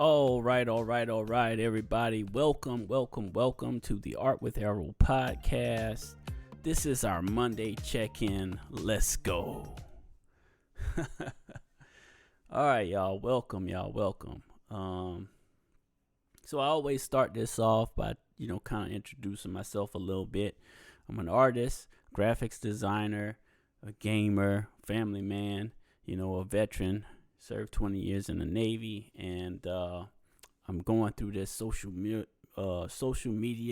All right, everybody. Welcome to the Art with Errol podcast. This is our Monday check-in. Let's go. All right, y'all. Welcome. So I always start this off by, kind of introducing myself a little bit. I'm an artist, graphics designer, a gamer, family man, a veteran. Served 20 years in the Navy, and I'm going through this social media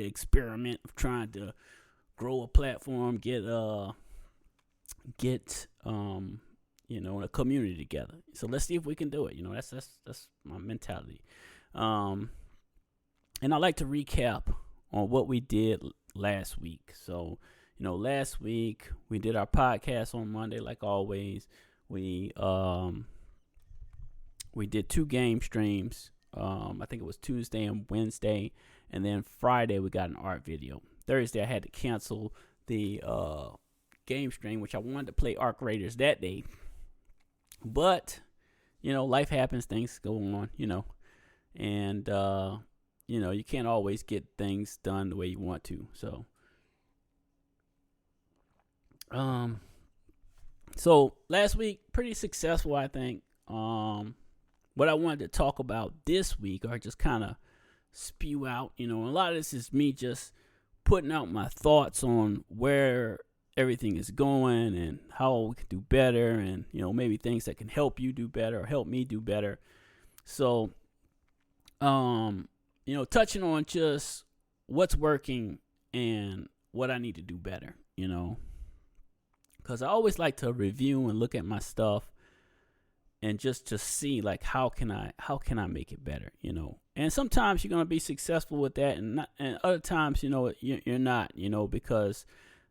experiment of trying to grow a platform, get a community together. So let's see if we can do it. That's my mentality. And I like to recap on what we did last week. So, last week we did our podcast on Monday, like always. We did 2 game streams. I think it was Tuesday and Wednesday. And then Friday, we got an art video. Thursday, I had to cancel the game stream, which I wanted to play Arc Raiders that day. But, life happens. Things go on, And, you can't always get things done the way you want to. So last week, pretty successful, I think. What I wanted to talk about this week, or just kind of spew out, a lot of this is me just putting out my thoughts on where everything is going and how we can do better, and maybe things that can help you do better or help me do better. So touching on just what's working and what I need to do better, because I always like to review and look at my stuff and just to see, like, how can I make it better, And sometimes you're gonna be successful with that, and other times, you're not, because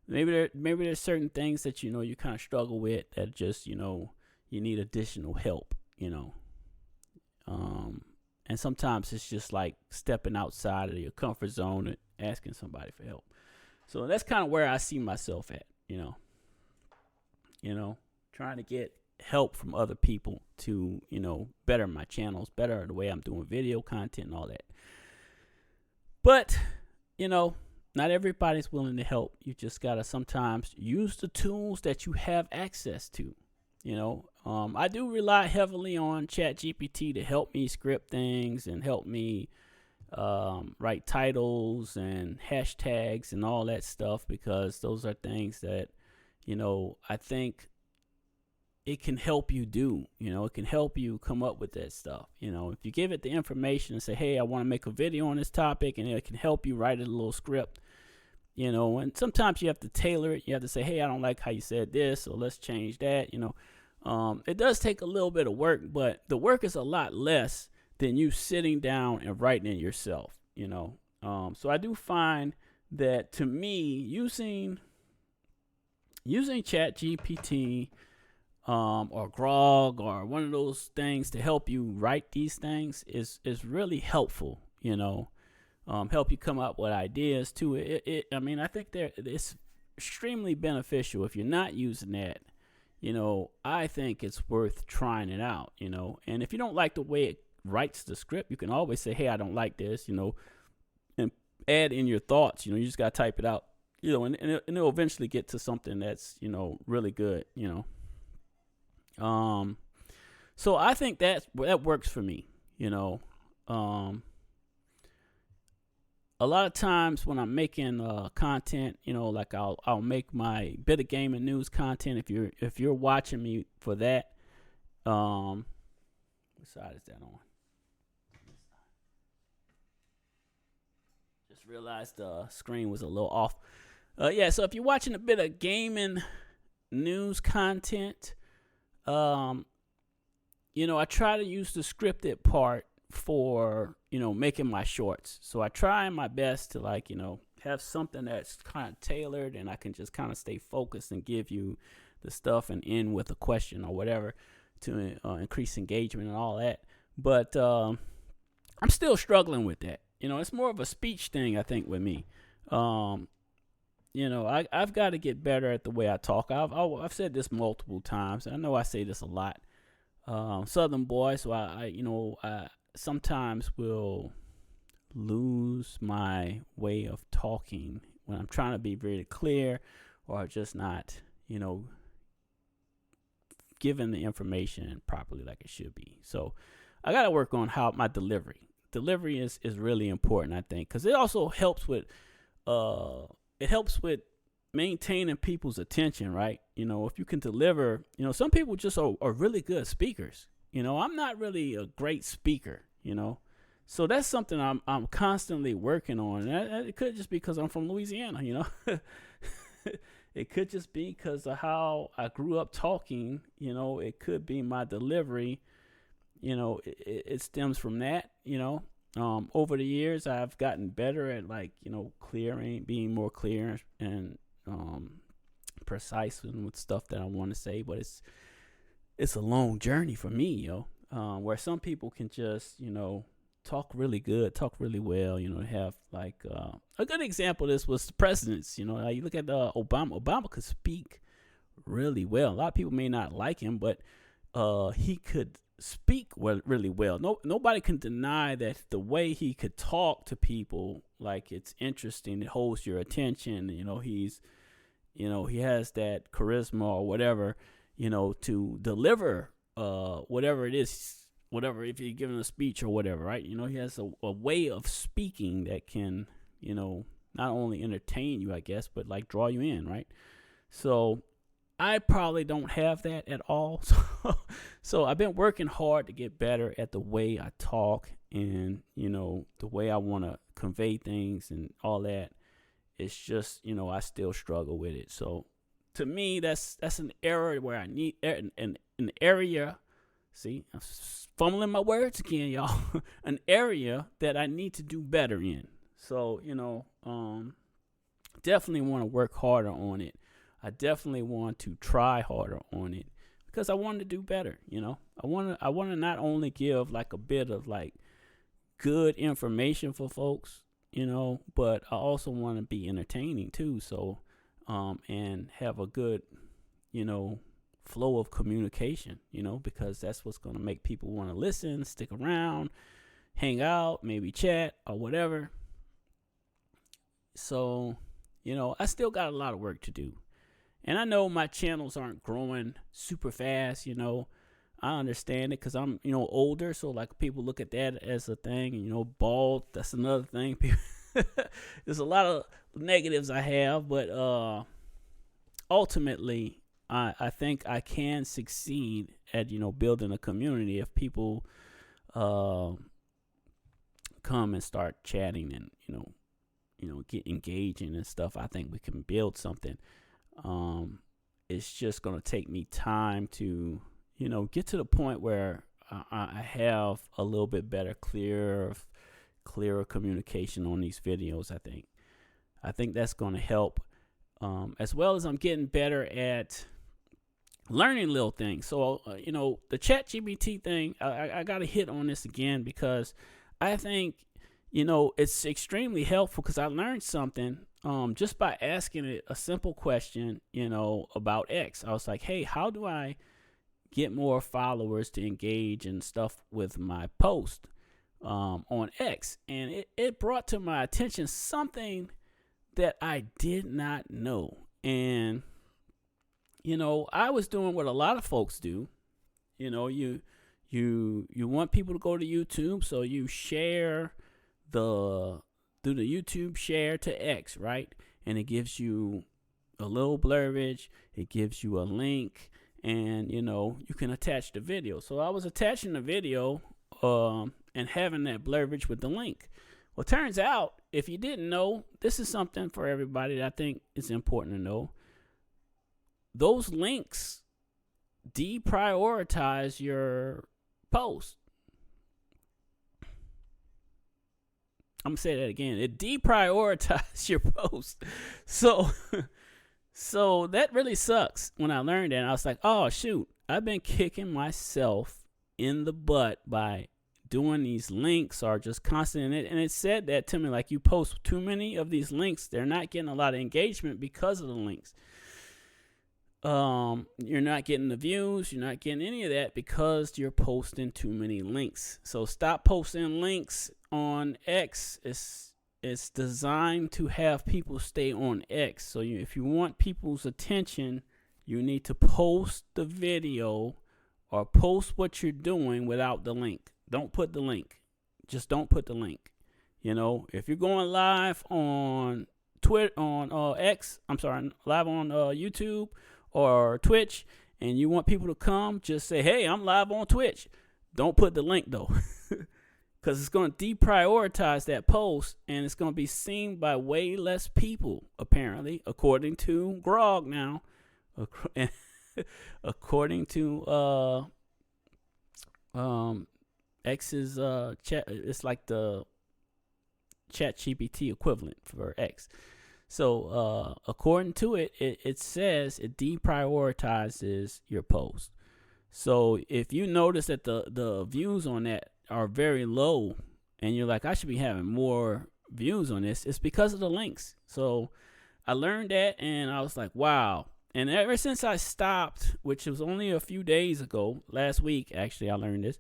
maybe there's certain things that you kind of struggle with that just you need additional help, and sometimes it's just like stepping outside of your comfort zone and asking somebody for help. So that's kind of where I see myself at, trying to get help from other people to better my channels, better the way I'm doing video content and all that. But not everybody's willing to help. You just gotta sometimes use the tools that you have access to. I do rely heavily on ChatGPT to help me script things and help me write titles and hashtags and all that stuff, because those are things that I think it can help you do. It can help you come up with that stuff. If you give it the information and say, hey, I want to make a video on this topic, and it can help you write a little script, and sometimes you have to tailor it. You have to say, hey, I don't like how you said this, so let's change that. It does take a little bit of work, but the work is a lot less than you sitting down and writing it yourself, So I do find that, to me, using ChatGPT, or Grog, or one of those things to help you write these things is really helpful, help you come up with ideas too. I think it's extremely beneficial. If you're not using that, I think it's worth trying it out, and if you don't like the way it writes the script, you can always say, hey, I don't like this, and add in your thoughts. You just got to type it out, and it'll eventually get to something that's, really good, So I think that works for me, A lot of times when I'm making content, like I'll make my bit of gaming news content. If you're watching me for that, what side is that on? Just realized the screen was a little off. So if you're watching a bit of gaming news content, I try to use the scripted part for, making my shorts. So I try my best to have something that's kind of tailored, and I can just kind of stay focused and give you the stuff and end with a question or whatever to increase engagement and all that. But I'm still struggling with that. It's more of a speech thing, I think, with me. I've got to get better at the way I talk. I've said this multiple times. I know I say this a lot. Southern boy, so I sometimes will lose my way of talking when I'm trying to be very clear, or just not, giving the information properly like it should be. So I got to work on how my delivery is really important, I think, because it also helps with maintaining people's attention, right? If you can deliver, some people just are really good speakers. I'm not really a great speaker, so that's something I'm constantly working on. And it could just be because I'm from Louisiana, It could just be because of how I grew up talking. It could be my delivery. It stems from that. Over the years, I've gotten better at being more clear and precise with stuff that I want to say. But it's a long journey for me, where some people can just talk really good, talk really well, have a good example of this was the presidents. You look at Obama could speak really well. A lot of people may not like him, but he could speak really well. Nobody can deny that the way he could talk to people, it's interesting, it holds your attention. He has that charisma or whatever, to deliver whatever it is. Whatever, if you're giving a speech or whatever, right? He has a way of speaking that can, not only entertain you, I guess, but draw you in, right? So I probably don't have that at all. So I've been working hard to get better at the way I talk and, the way I want to convey things and all that. It's just, I still struggle with it. So to me, that's an area where I need an area. See, I'm fumbling my words again, y'all. An area that I need to do better in. So, definitely want to work harder on it. I definitely want to try harder on it because I want to do better. I want to not only give a bit of good information for folks, but I also want to be entertaining too. So, and have a good, flow of communication, because that's what's going to make people want to listen, stick around, hang out, maybe chat or whatever. So, I still got a lot of work to do. And I know my channels aren't growing super fast, I understand it because I'm, older. So people look at that as a thing, and, bald, that's another thing. There's a lot of negatives I have, but ultimately, I think I can succeed at, building a community if people come and start chatting and, get engaging and stuff. I think we can build something. It's just going to take me time to, get to the point where I have a little bit better, clearer communication on these videos, I think that's going to help, as well as I'm getting better at learning little things. So, the ChatGPT thing, I got to hit on this again because I think, it's extremely helpful because I learned something just by asking it a simple question, about X. I was like, hey, how do I get more followers to engage and stuff with my post on X? And it brought to my attention something that I did not know. And I was doing what a lot of folks do. You want people to go to YouTube, so you share do the YouTube share to X, right? And it gives you a little blurbiage, it gives you a link, and you can attach the video. So I was attaching the video and having that blurbiage with the link. Well, it turns out, if you didn't know, this is something for everybody that I think is important to know. Those links deprioritize your post. I'm going to say that again. It deprioritizes your post. So that really sucks. When I learned that, I was like, oh, shoot. I've been kicking myself in the butt by doing these links or just constant. And it said that to me, you post too many of these links, they're not getting a lot of engagement because of the links. you're not getting the views, you're not getting any of that because you're posting too many links. So stop posting links on X. It's designed to have people stay on X. So if you want people's attention, you need to post the video or post what you're doing without the link. Don't put the link. Just don't put the link. If you're going live on Twitter, on X, live on YouTube or Twitch, and you want people to come, just say, hey, I'm live on Twitch. Don't put the link, though. Because it's going to deprioritize that post, and it's going to be seen by way less people, apparently, according to Grog now. According to X's chat, it's like the ChatGPT equivalent for X. So according to it, it says it deprioritizes your post. So if you notice that the views on that are very low, and you're like, I should be having more views on this, it's because of the links. So I learned that, and I was like, wow. And ever since I stopped, which was only a few days ago, last week actually, I learned this,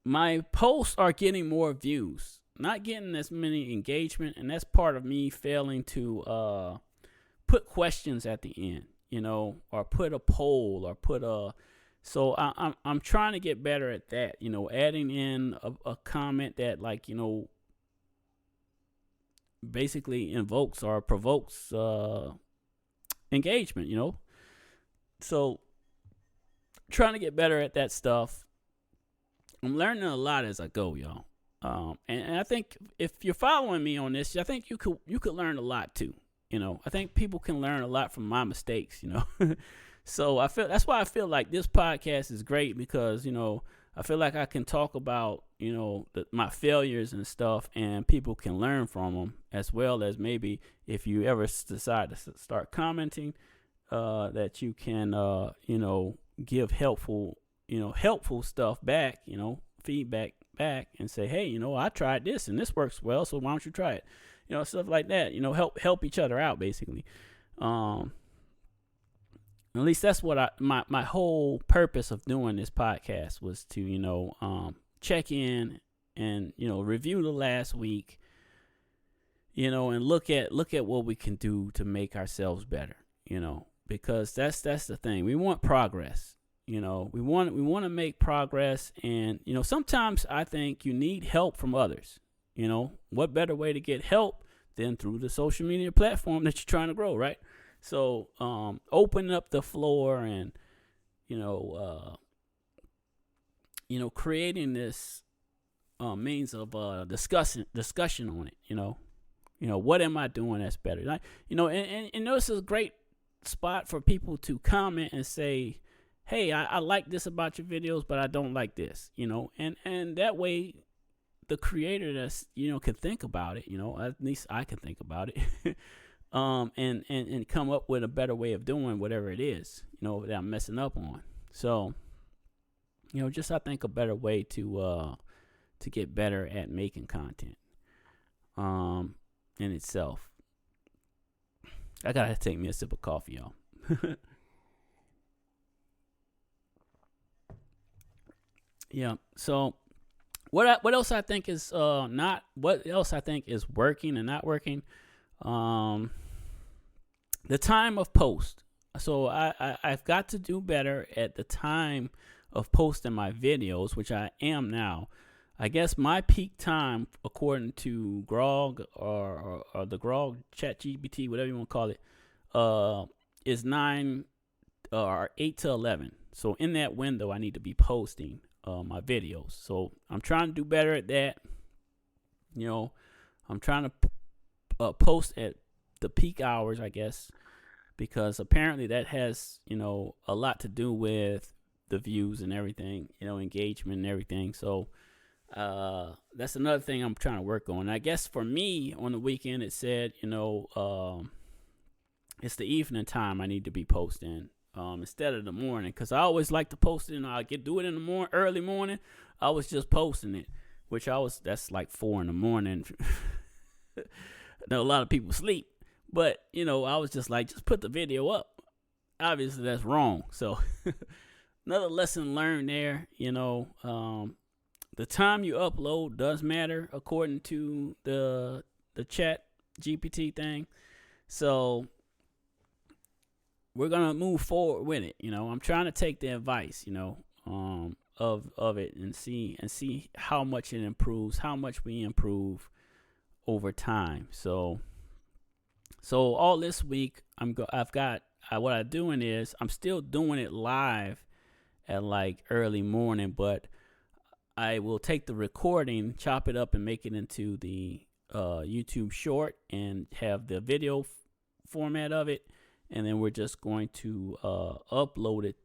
my posts are getting more views, not getting as many engagement, and that's part of me failing to put questions at the end, or put a poll, or put a. So I'm trying to get better at that, adding in a comment that, like, basically invokes or provokes engagement, So trying to get better at that stuff. I'm learning a lot as I go, y'all. And I think if you're following me on this, I think you could learn a lot too. I think people can learn a lot from my mistakes. So that's why I feel like this podcast is great, because I feel like I can talk about my failures and stuff, and people can learn from them, as well as maybe if you ever decide to start commenting, that you can give helpful stuff back, feedback back, and say, hey, I tried this and this works well, so why don't you try it? Stuff like that. Help each other out, basically. At least that's what my whole purpose of doing this podcast was to check in and review the last week, and look at what we can do to make ourselves better, because that's the thing. We want progress. We want to make progress, and sometimes I think you need help from others. What better way to get help than through the social media platform that you're trying to grow, right? So open up the floor, and creating this means of discussion on it. What am I doing that's better? Like, and this is a great spot for people to comment and say, hey, I like this about your videos, but I don't like this, and that way the creator that's, can think about it, at least I can think about it, and come up with a better way of doing whatever it is, that I'm messing up on. So, just, I think, a better way to get better at making content, in itself. I gotta take me a sip of coffee, y'all. Yeah. So what else I think is what else I think is working and not working? The time of post. So I've got to do better at the time of posting my videos, which I am now. I guess my peak time, according to Grog or the Grog ChatGPT, whatever you want to call it, is 9 or 8 to 11. So in that window, I need to be posting my videos. So I'm trying to do better at that. I'm trying to post at the peak hours, I guess, because apparently that has, a lot to do with the views and everything, engagement and everything. So that's another thing I'm trying to work on. And I guess for me on the weekend, it said, it's the evening time I need to be posting instead of the morning, because I always like to post it, and I do it in the early morning. I was just posting it, that's like 4 a.m. I know a lot of people sleep, but I was just like, just put the video up, obviously that's wrong. So another lesson learned there. The time you upload does matter according to the chat GPT thing. So we're gonna move forward with it. I'm trying to take the advice, of it and see how much it improves, how much we improve over time. So all this week what I'm doing is I'm still doing it live at like early morning, but I will take the recording, chop it up, and make it into the YouTube short and have the video format of it. And then we're just going to upload it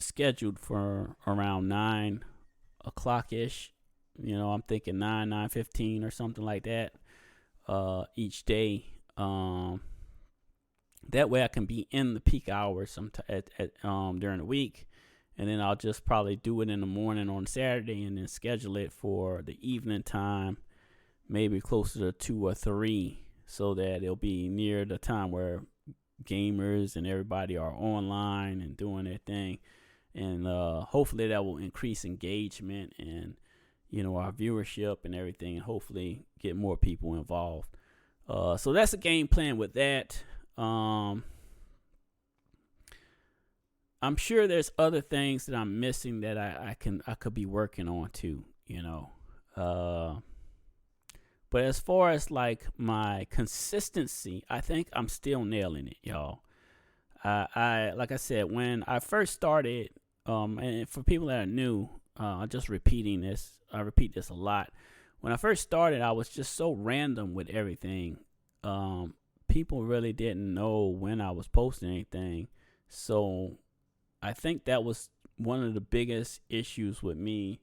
scheduled for around 9 o'clock ish. I'm thinking 9:15 or something like that each day. That way I can be in the peak hours during the week. And then I'll just probably do it in the morning on Saturday and then schedule it for the evening time, maybe closer to 2 or 3, so that it'll be near the time where gamers and everybody are online and doing their thing. And hopefully that will increase engagement and, our viewership and everything, and hopefully get more people involved. So that's the game plan with that. I'm sure there's other things that I'm missing that I could be working on too, but as far as like my consistency, I think I'm still nailing it, y'all. I like I said, when I first started, and for people that are new, I'm just repeating this. I repeat this a lot. When I first started, I was just so random with everything. People really didn't know when I was posting anything, so I think that was one of the biggest issues with me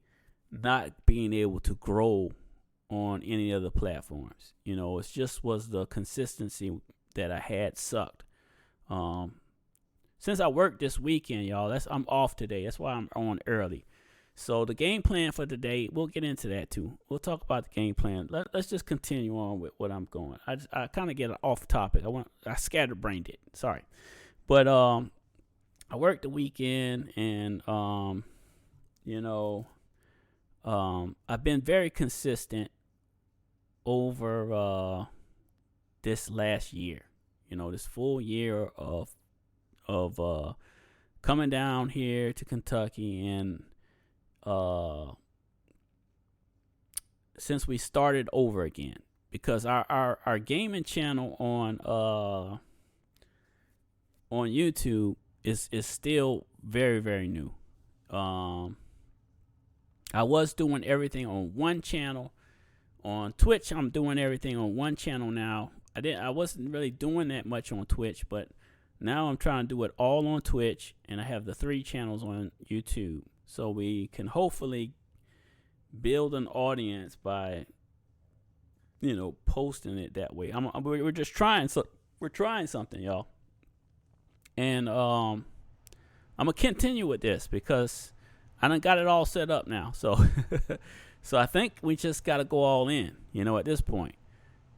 not being able to grow on any other platforms. It just was the consistency that I had sucked. Since I worked this weekend, y'all, I'm off today. That's why I'm on early. So the game plan for today, we'll get into that too. We'll talk about the game plan. Let's just continue on with what I'm going. I kind of get off topic. I scatterbrained it. Sorry, but I worked the weekend, and I've been very consistent over this last year. This full year of coming down here to Kentucky, and since we started over again, because our gaming channel on YouTube is still very, very new. I was doing everything on one channel. On Twitch, I'm doing everything on one channel now. I wasn't really doing that much on Twitch, but now I'm trying to do it all on Twitch, and I have the 3 channels on YouTube. So we can hopefully build an audience by, posting it that way. We're just trying. So we're trying something, y'all. And I'm gonna continue with this because I done got it all set up now. So so I think we just gotta go all in, at this point.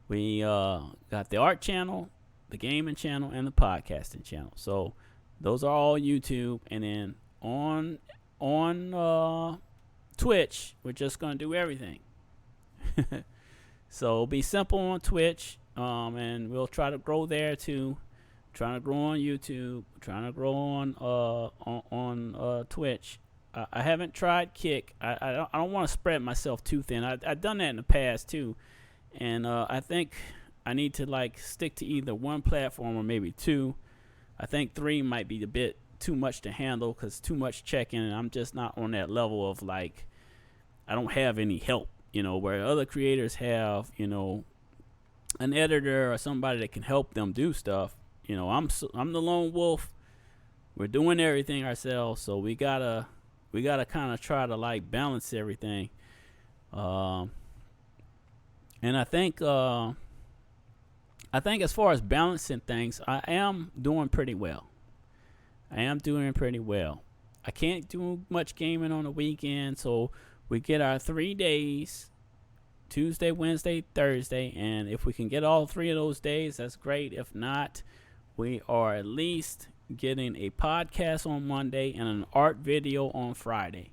We got the art channel, the gaming channel, and the podcasting channel. So those are all YouTube. And then on Twitch, we're just gonna do everything. So it'll be simple on Twitch, and we'll try to grow there too. Trying to grow on YouTube, trying to grow on Twitch. I haven't tried Kick. I don't want to spread myself too thin. I've done that in the past too, and I think I need to stick to either one platform or maybe 2. I think 3 might be a bit too much to handle because too much checking, and I'm just not on that level of I don't have any help. Where other creators have an editor or somebody that can help them do stuff. I'm the lone wolf. We're doing everything ourselves, so we gotta kind of try to balance everything. And I think as far as balancing things, I am doing pretty well. I can't do much gaming on the weekend, so we get our 3 days, Tuesday, Wednesday, Thursday, and if we can get all 3 of those days, that's great. If not, we are at least getting a podcast on Monday and an art video on Friday.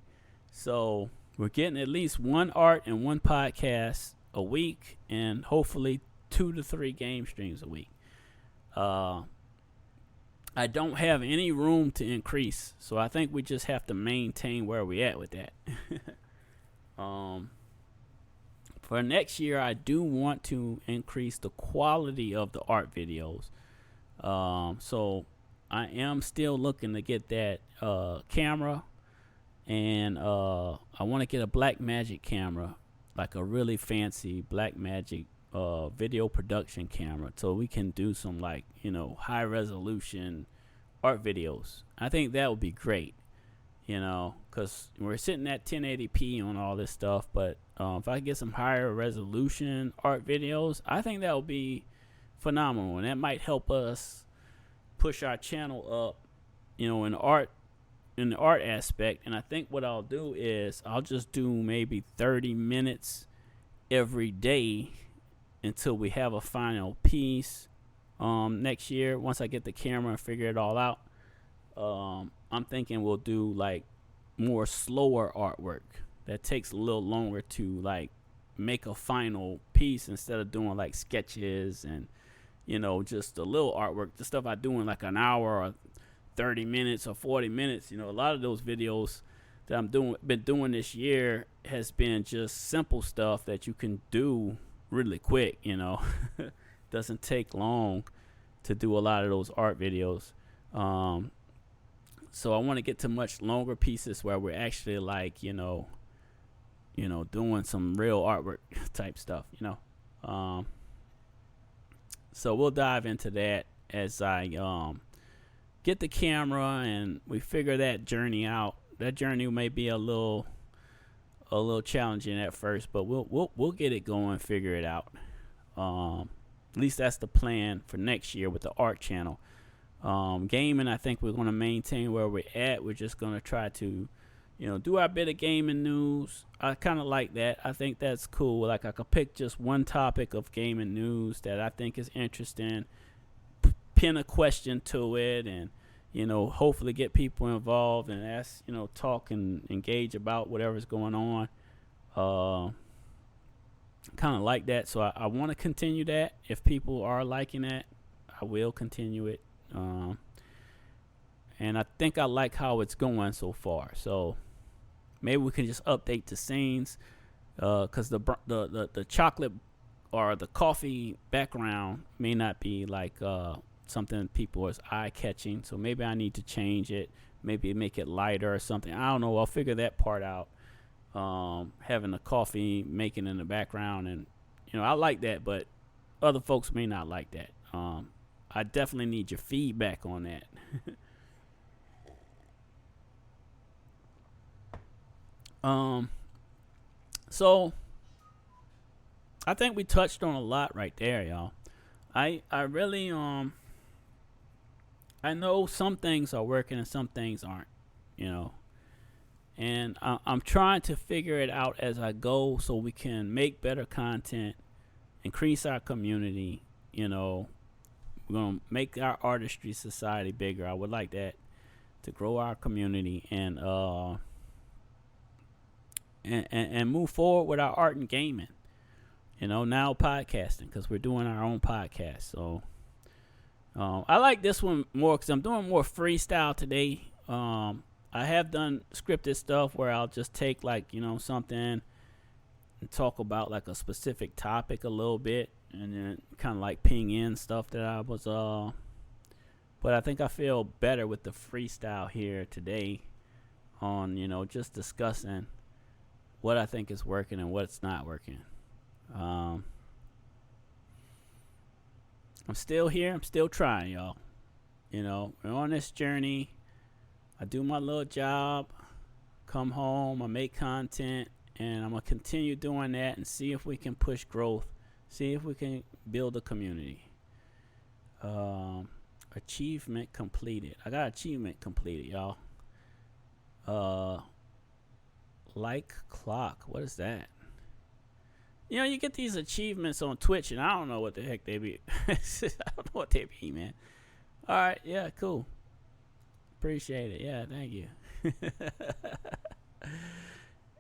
So we're getting at least one art and one podcast a week, and hopefully 2 to 3 game streams a week. I don't have any room to increase, so I think we just have to maintain where we're at with that. For next year, I do want to increase the quality of the art videos. So I am still looking to get that camera, and I want to get a Blackmagic camera, like a really fancy Blackmagic video production camera, so we can do some, like, high resolution art videos. I think that would be great, because we're sitting at 1080p on all this stuff, but if I get some higher resolution art videos, I think that would be phenomenal, and that might help us push our channel up, in the art aspect. And I think what I'll do is I'll just do maybe 30 minutes every day until we have a final piece next year. Once I get the camera and figure it all out, I'm thinking we'll do like more slower artwork that takes a little longer to like make a final piece, instead of doing like sketches and just a little artwork, the stuff I do in like an hour or 30 minutes or 40 minutes. A lot of those videos that been doing this year has been just simple stuff that you can do really quick. Doesn't take long to do a lot of those art videos. So I want to get to much longer pieces where we're actually like doing some real artwork type stuff. So we'll dive into that as I get the camera and we figure that journey out. That journey may be a little challenging at first, but we'll get it going, figure it out. At least that's the plan for next year with the art channel. Gaming, I think we're going to maintain where we're at. We're just going to try to do our bit of gaming news. I kind of like that. I think that's cool. Like, I could pick just one topic of gaming news that I think is interesting, pin a question to it, and hopefully get people involved and ask, talk and engage about whatever's going on. Kind of like that. So I want to continue that. If people are liking that, I will continue it. And I think I like how it's going so far. So maybe we can just update the scenes, because the chocolate or the coffee background may not be like something people is eye catching. So maybe I need to change it, maybe make it lighter or something. I don't know. I'll figure that part out. Having the coffee making in the background, and I like that, but other folks may not like that. I definitely need your feedback on that. So I think we touched on a lot right there, y'all. I really I know some things are working and some things aren't, and I'm trying to figure it out as I go, so we can make better content, increase our community. We're gonna make our artistry society bigger. I would like that, to grow our community and move forward with our art and gaming. Now podcasting, because we're doing our own podcast. So I like this one more because I'm doing more freestyle today. I have done scripted stuff where I'll just take like something and talk about like a specific topic a little bit, and then kind of like ping in stuff that I was but I think I feel better with the freestyle here today on just discussing what I think is working and what's not working. I'm still here. I'm still trying, y'all. We're on this journey. I do my little job, come home, I make content, and I'm going to continue doing that and see if we can push growth, see if we can build a community. Achievement completed. I got achievement completed, y'all. Like clock. What is that? You get these achievements on Twitch, and I don't know what the heck they be. I don't know what they be, man. All right, yeah, cool. appreciate it. Yeah, thank you.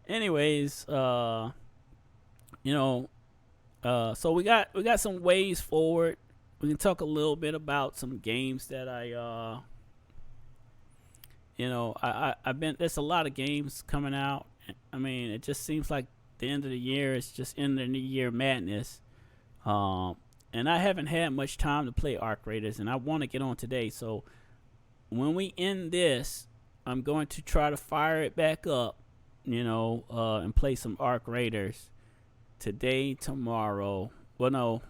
Anyways, so we got some ways forward. We can talk a little bit about some games that I've been. There's a lot of games coming out. I mean, it just seems like the end of the year is just end of the year madness. And I haven't had much time to play Arc Raiders, and I want to get on today. So when we end this, I'm going to try to fire it back up, and play some Arc Raiders today, tomorrow. Well, no,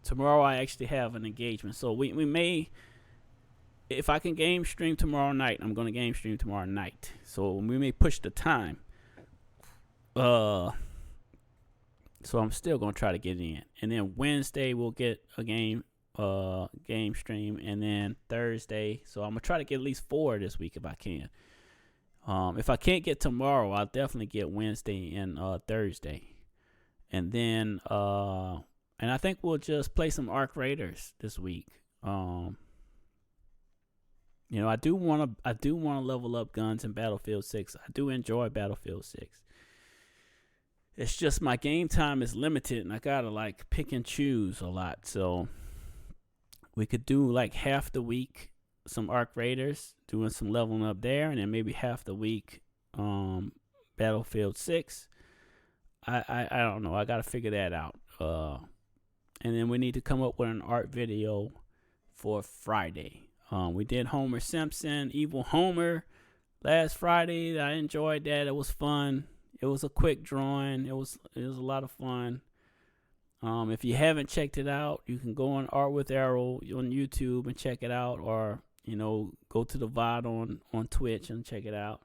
tomorrow I actually have an engagement. So we may, if I can game stream tomorrow night, I'm going to game stream tomorrow night. So we may push the time. So I'm still going to try to get in. And then Wednesday we'll get a game stream, and then Thursday. So I'm going to try to get at least 4 this week if I can. If I can't get tomorrow, I'll definitely get Wednesday and Thursday. And then and I think we'll just play some Arc Raiders this week. I do want to level up guns in Battlefield 6. I do enjoy Battlefield 6. It's just my game time is limited, and I gotta pick and choose a lot. So we could do half the week some Arc Raiders, doing some leveling up there, and then maybe half the week Battlefield 6. I don't know. I gotta figure that out. And then we need to come up with an art video for Friday. We did Homer Simpson, Evil Homer, last Friday. I enjoyed that. It was fun. It was a quick drawing. It was a lot of fun. If you haven't checked it out, you can go on Art with Errol on YouTube and check it out, or go to the VOD on Twitch and check it out.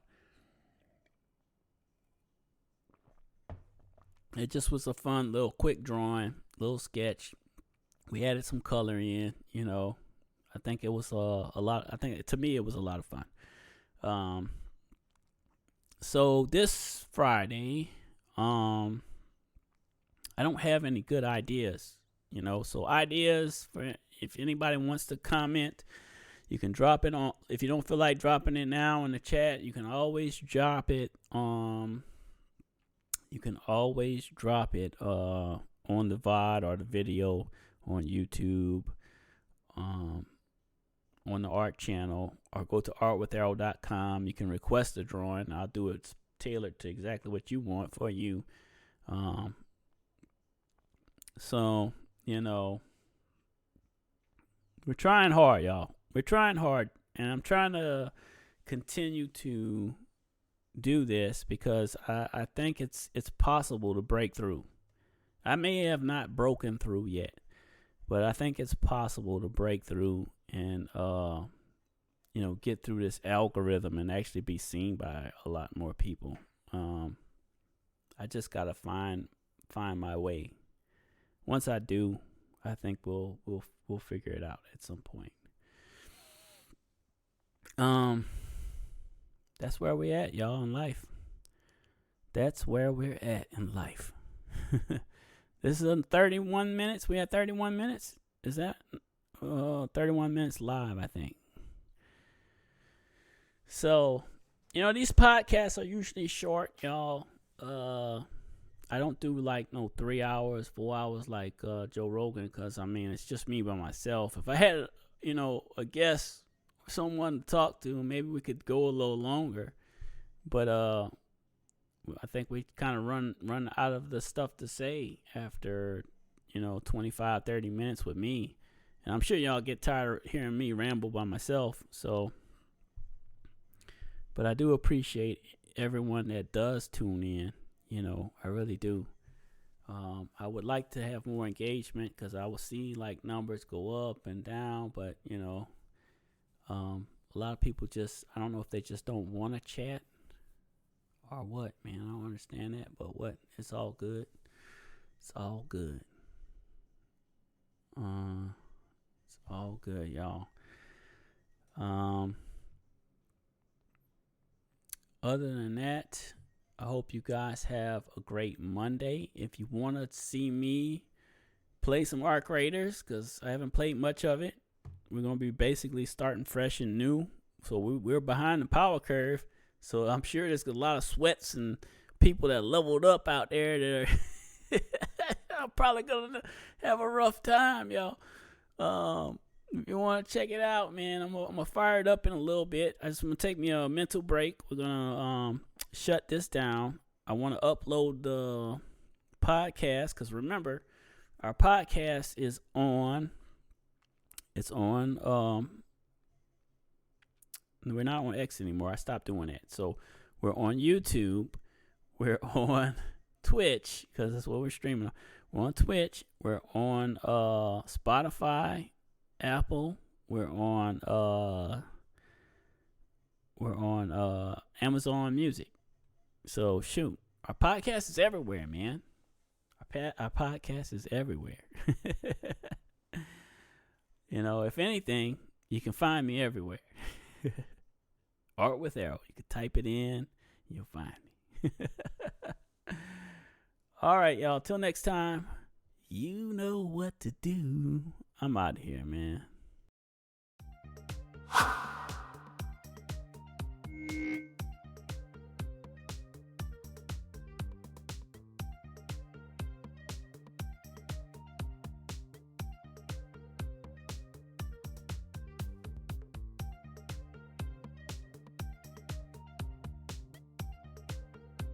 It just was a fun little quick drawing, little sketch. We added some color in. I think it was a lot. I think to me it was a lot of fun. So this Friday, I don't have any good ideas, So ideas for if anybody wants to comment, you can drop it on. If you don't feel like dropping it now in the chat, you can always drop it. You can always drop it on the VOD or the video on YouTube, on the art channel, or go to artwitherrol.com. You can request a drawing. I'll do it tailored to exactly what you want for you. So, we're trying hard, y'all. We're trying hard, and I'm trying to continue to do this because I think it's possible to break through. I may have not broken through yet, but I think it's possible to break through and get through this algorithm and actually be seen by a lot more people. I just gotta find my way. Once I do, I think we'll figure it out at some point. That's where we're at, y'all, in life. That's where we're at in life. This is 31 minutes. We had 31 minutes. Is that 31 minutes live, I think. So, these podcasts are usually short, y'all. I don't do 3 hours, 4 hours like Joe Rogan, because it's just me by myself. If I had a guest, someone to talk to, maybe we could go a little longer, but I think we kind of run out of the stuff to say after 25-30 minutes with me, and I'm sure y'all get tired of hearing me ramble by myself. So, but I do appreciate everyone that does tune in. I really do. I would like to have more engagement, because I will see numbers go up and down, but a lot of people I don't know if they just don't want to chat or what, man. I don't understand that, but what? It's all good. It's all good. It's all good, y'all. Other than that, I hope you guys have a great Monday. If you want to see me play some Arc Raiders, because I haven't played much of it, we're going to be basically starting fresh and new So we're behind the power curve. So I'm sure there's a lot of sweats and people that leveled up out there that are probably gonna have a rough time, y'all. If you want to check it out, man, I'm gonna fire it up in a little bit. I just want to take me a mental break. We're gonna shut this down. I want to upload the podcast because remember, our podcast is on. It's on. We're not on X anymore. I stopped doing that. So we're on YouTube. We're on Twitch because that's what we're streaming on. We're on Twitch. We're on Spotify, Apple. We're on Amazon Music. So shoot, our podcast is everywhere, man. Our podcast is everywhere. You know, if anything, you can find me everywhere. Art with Errol. You can type it in, you'll find me. All right, y'all. Till next time, you know what to do. I'm out of here, man.